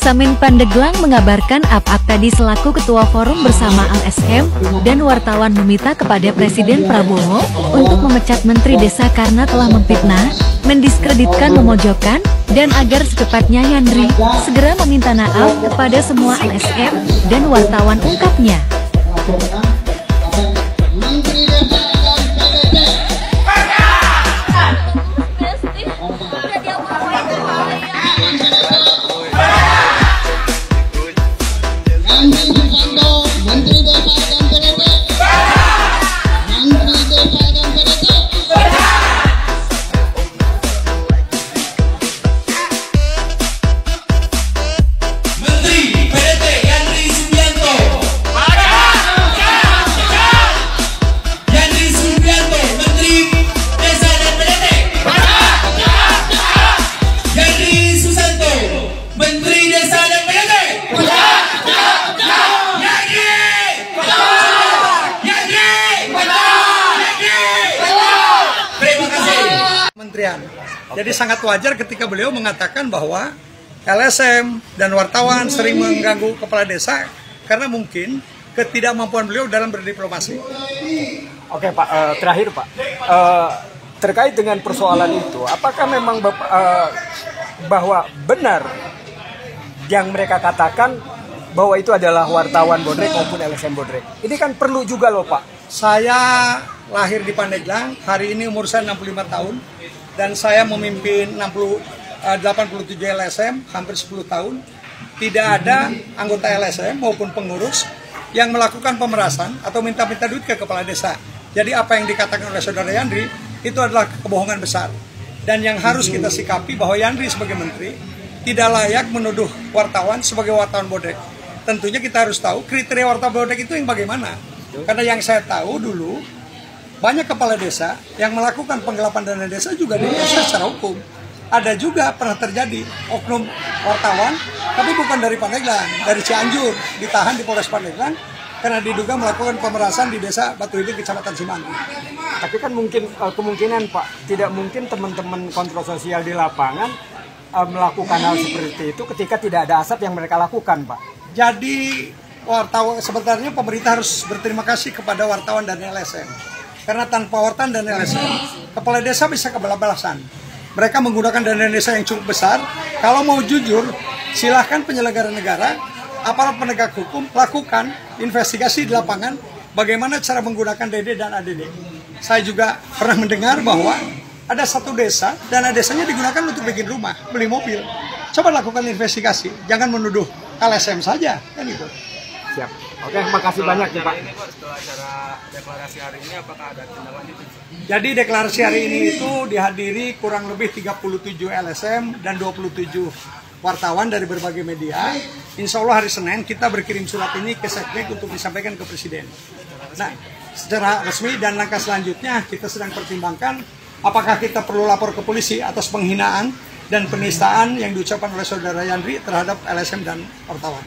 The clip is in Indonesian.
Samin Pandeglang mengabarkan Ap-Ap tadi selaku Ketua Forum bersama LSM dan wartawan meminta kepada Presiden Prabowo untuk memecat Menteri Desa karena telah memfitnah, mendiskreditkan, memojokkan, dan agar secepatnya Yandri segera meminta maaf kepada semua LSM dan wartawan, ungkapnya. Kementerian. Jadi sangat wajar ketika beliau mengatakan bahwa LSM dan wartawan sering mengganggu kepala desa karena mungkin ketidakmampuan beliau dalam berdiplomasi. Oke Pak, terakhir Pak, terkait dengan persoalan itu, apakah memang bahwa benar yang mereka katakan bahwa itu adalah wartawan bodrek maupun LSM bodrek? Ini kan perlu juga loh Pak. Saya lahir di Pandeglang, hari ini umur saya 65 tahun, dan saya memimpin 87 LSM hampir 10 tahun. Tidak ada anggota LSM maupun pengurus yang melakukan pemerasan atau minta-minta duit ke kepala desa. Jadi apa yang dikatakan oleh Saudara Yandri itu adalah kebohongan besar. Dan yang harus kita sikapi bahwa Yandri sebagai menteri tidak layak menuduh wartawan sebagai wartawan bodrek. Tentunya kita harus tahu kriteria wartawan bodrek itu yang bagaimana. Karena yang saya tahu dulu, banyak kepala desa yang melakukan penggelapan dana desa juga diproses secara hukum. Ada juga pernah terjadi oknum wartawan, tapi bukan dari Pandeglang, dari Cianjur, ditahan di Polres Pandeglang karena diduga melakukan pemerasan di desa Batu Hiding, Kecamatan Cimanggi. Tapi kan mungkin kemungkinan Pak, tidak mungkin teman-teman kontrol sosial di lapangan melakukan hal seperti itu ketika tidak ada asap yang mereka lakukan Pak. Jadi wartawan, sebenarnya pemerintah harus berterima kasih kepada wartawan dan LSM. Karena tanpa wartawan dan LSM, kepala desa bisa kebablasan. Mereka menggunakan dana desa yang cukup besar. Kalau mau jujur, silahkan penyelenggara negara, aparat penegak hukum, lakukan investigasi di lapangan bagaimana cara menggunakan DD dan ADD. Saya juga pernah mendengar bahwa ada satu desa, dana desanya digunakan untuk bikin rumah, beli mobil. Coba lakukan investigasi, jangan menuduh LSM saja, kan itu. Siap. Oke, makasih banyak ya Pak. Ini Pak, setelah acara deklarasi hari ini apakah ada tindak lanjut? Jadi deklarasi hari ini itu dihadiri kurang lebih 37 LSM dan 27 wartawan dari berbagai media. Insya Allah hari Senin kita berkirim surat ini ke Seknek untuk disampaikan ke Presiden. Nah, secara resmi dan langkah selanjutnya kita sedang pertimbangkan apakah kita perlu lapor ke polisi atas penghinaan dan penistaan yang diucapkan oleh Saudara Yandri terhadap LSM dan wartawan.